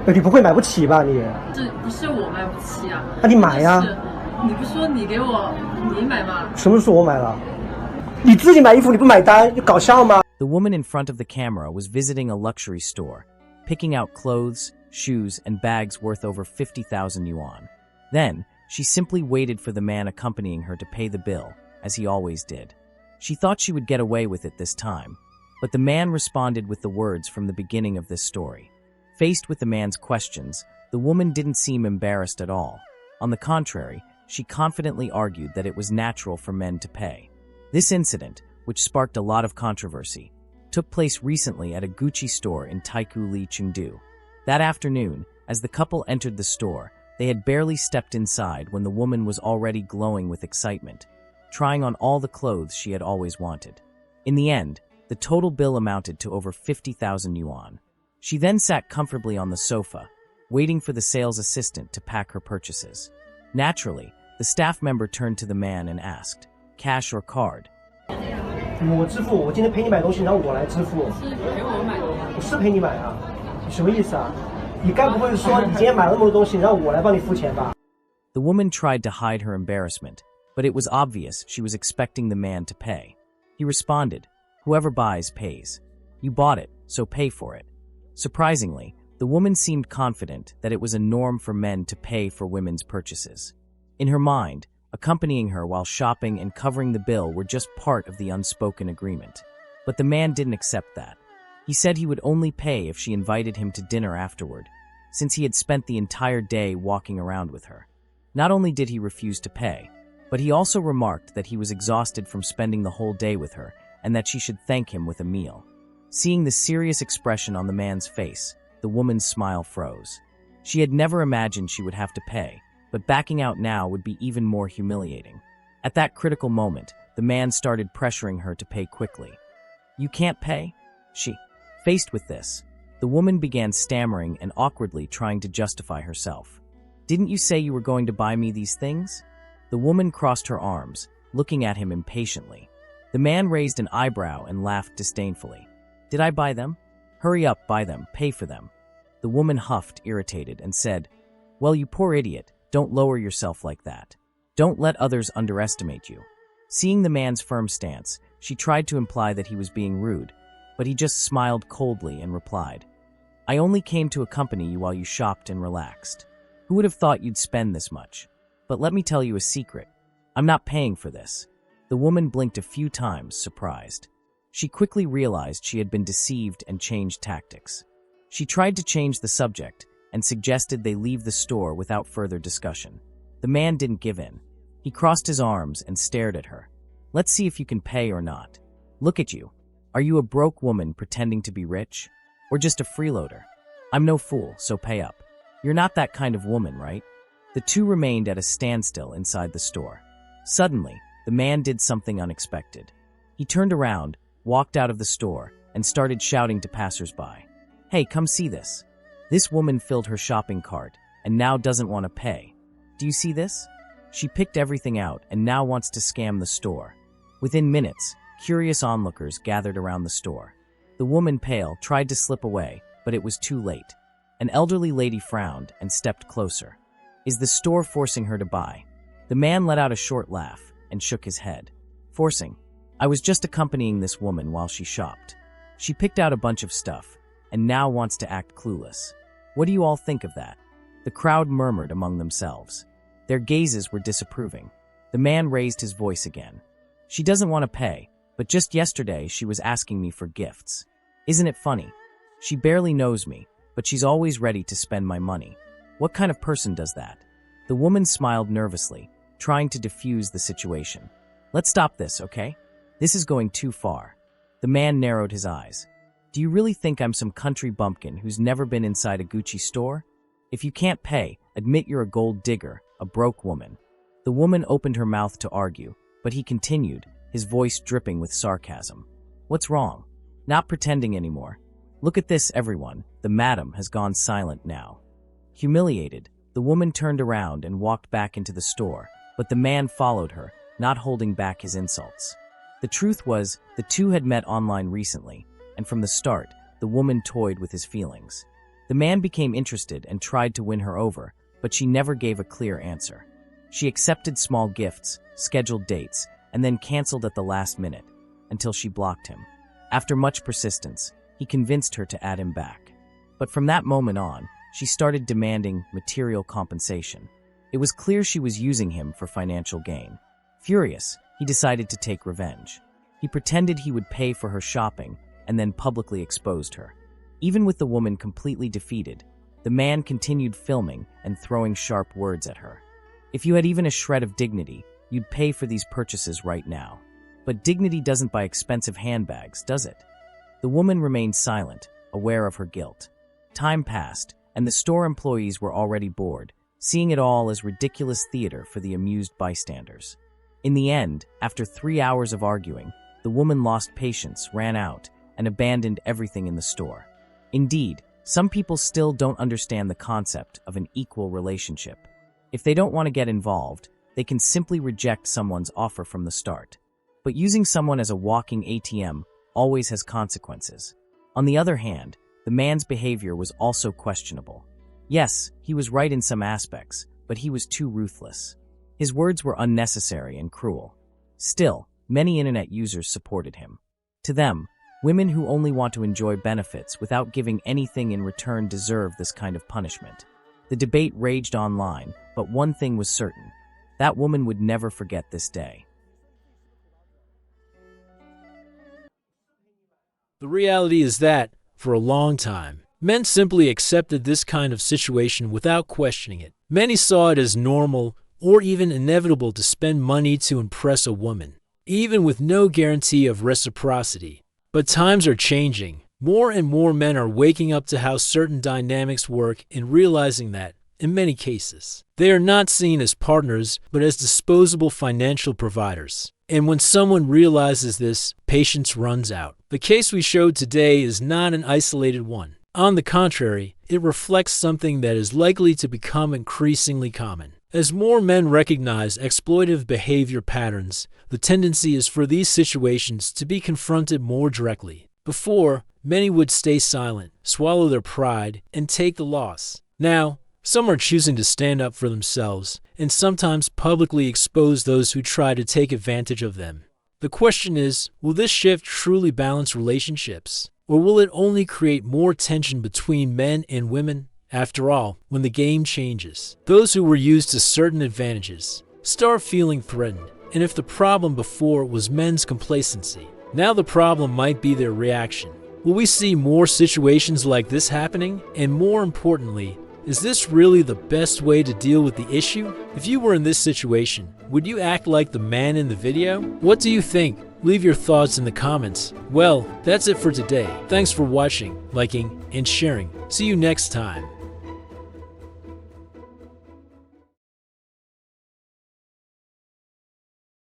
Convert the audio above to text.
你不会买不起吧你？这不是我买不起啊，那你买呀。是你不说你给我，你买吗？什么时候我买了？你自己买衣服你不买单，你搞笑吗？ The woman in front of the camera was visiting a luxury store, picking out clothes, shoes, and bags worth over 50,000 yuan. Then, she simply waited for the man accompanying her to pay the bill, as he always did. She thought she would get away with it this time, but the man responded with the words from the beginning of this story. Faced with the man's questions, the woman didn't seem embarrassed at all. On the contrary, she confidently argued that it was natural for men to pay. This incident, which sparked a lot of controversy, took place recently at a Gucci store in Taikoo Li Chengdu. That afternoon, as the couple entered the store, they had barely stepped inside when the woman was already glowing with excitement, trying on all the clothes she had always wanted. In the end, the total bill amounted to over 50,000 yuan. She then sat comfortably on the sofa, waiting for the sales assistant to pack her purchases. Naturally, the staff member turned to the man and asked, "Cash or card?" 我支付，我今天陪你买东西，然后我来支付。是陪我买的。我是陪你买啊，你什么意思啊？你该不会说你今天买了那么多东西，让我来帮你付钱吧？ The woman tried to hide her embarrassment, but it was obvious she was expecting the man to pay. He responded, "Whoever buys pays. You bought it, so pay for it." Surprisingly, the woman seemed confident that it was a norm for men to pay for women's purchases. In her mind, accompanying her while shopping and covering the bill were just part of the unspoken agreement. But the man didn't accept that. He said he would only pay if she invited him to dinner afterward, since he had spent the entire day walking around with her. Not only did he refuse to pay, but he also remarked that he was exhausted from spending the whole day with her and that she should thank him with a meal. Seeing the serious expression on the man's face, the woman's smile froze. She had never imagined she would have to pay, but backing out now would be even more humiliating. At that critical moment, the man started pressuring her to pay quickly. "You can't pay?" She. Faced with this, the woman began stammering and awkwardly trying to justify herself. "Didn't you say you were going to buy me these things?" The woman crossed her arms, looking at him impatiently. The man raised an eyebrow and laughed disdainfully. "Did I buy them? Hurry up, buy them, pay for them." The woman huffed, irritated, and said, "Well, you poor idiot, don't lower yourself like that. Don't let others underestimate you." Seeing the man's firm stance, she tried to imply that he was being rude, but he just smiled coldly and replied, "I only came to accompany you while you shopped and relaxed. Who would have thought you'd spend this much? But let me tell you a secret. I'm not paying for this." The woman blinked a few times, surprised. She quickly realized she had been deceived and changed tactics. She tried to change the subject and suggested they leave the store without further discussion. The man didn't give in. He crossed his arms and stared at her. "Let's see if you can pay or not. Look at you. Are you a broke woman pretending to be rich? Or just a freeloader? I'm no fool, so pay up. You're not that kind of woman, right?" The two remained at a standstill inside the store. Suddenly, the man did something unexpected. He turned around, walked out of the store, and started shouting to passers-by, "Hey, come see this. This woman filled her shopping cart and now doesn't want to pay. Do you see this? She picked everything out and now wants to scam the store." Within minutes, curious onlookers gathered around the store. The woman, pale, tried to slip away, but it was too late. An elderly lady frowned and stepped closer. "Is the store forcing her to buy?" The man let out a short laugh and shook his head. "Forcing? I was just accompanying this woman while she shopped. She picked out a bunch of stuff and now wants to act clueless. What do you all think of that?" The crowd murmured among themselves. Their gazes were disapproving. The man raised his voice again. "She doesn't want to pay, but just yesterday she was asking me for gifts. Isn't it funny? She barely knows me, but she's always ready to spend my money. What kind of person does that?" The woman smiled nervously, trying to diffuse the situation. "Let's stop this, okay? This is going too far." The man narrowed his eyes. "Do you really think I'm some country bumpkin who's never been inside a Gucci store? If you can't pay, admit you're a gold digger, a broke woman." The woman opened her mouth to argue, but he continued, his voice dripping with sarcasm. "What's wrong? Not pretending anymore. Look at this, everyone. The madam has gone silent now." Humiliated, the woman turned around and walked back into the store, but the man followed her, not holding back his insults. The truth was, the two had met online recently, and from the start, the woman toyed with his feelings. The man became interested and tried to win her over, but she never gave a clear answer. She accepted small gifts, scheduled dates, and then canceled at the last minute, until she blocked him. After much persistence, he convinced her to add him back. But from that moment on, she started demanding material compensation. It was clear she was using him for financial gain. Furious, he decided to take revenge. He pretended he would pay for her shopping and then publicly exposed her. Even with the woman completely defeated, the man continued filming and throwing sharp words at her. If you had even a shred of dignity, you'd pay for these purchases right now. But dignity doesn't buy expensive handbags, does it? The woman remained silent, aware of her guilt. Time passed, and the store employees were already bored, seeing it all as ridiculous theater for the amused bystanders. In the end, after 3 hours of arguing, the woman lost patience, ran out, and abandoned everything in the store. Indeed, some people still don't understand the concept of an equal relationship. If they don't want to get involved, they can simply reject someone's offer from the start. But using someone as a walking ATM always has consequences. On the other hand, the man's behavior was also questionable. Yes, he was right in some aspects, but he was too ruthless. His words were unnecessary and cruel. Still, many internet users supported him. To them, women who only want to enjoy benefits without giving anything in return deserve this kind of punishment. The debate raged online, but one thing was certain: that woman would never forget this day. The reality is that, for a long time, men simply accepted this kind of situation without questioning it. Many saw it as normal or even inevitable to spend money to impress a woman, even with no guarantee of reciprocity. But times are changing. More and more men are waking up to how certain dynamics work and realizing that, in many cases, they are not seen as partners but as disposable financial providers. And when someone realizes this, patience runs out. The case we showed today is not an isolated one. On the contrary, it reflects something that is likely to become increasingly common. As more men recognize exploitive behavior patterns, the tendency is for these situations to be confronted more directly. Before, many would stay silent, swallow their pride, and take the loss. Now, some are choosing to stand up for themselves and sometimes publicly expose those who try to take advantage of them. The question is, will this shift truly balance relationships, or will it only create more tension between men and women? After all, when the game changes, those who were used to certain advantages start feeling threatened, and if the problem before was men's complacency, now the problem might be their reaction. Will we see more situations like this happening? And more importantly, is this really the best way to deal with the issue? If you were in this situation, would you act like the man in the video? What do you think? Leave your thoughts in the comments. Well, that's it for today. Thanks for watching, liking, and sharing. See you next time.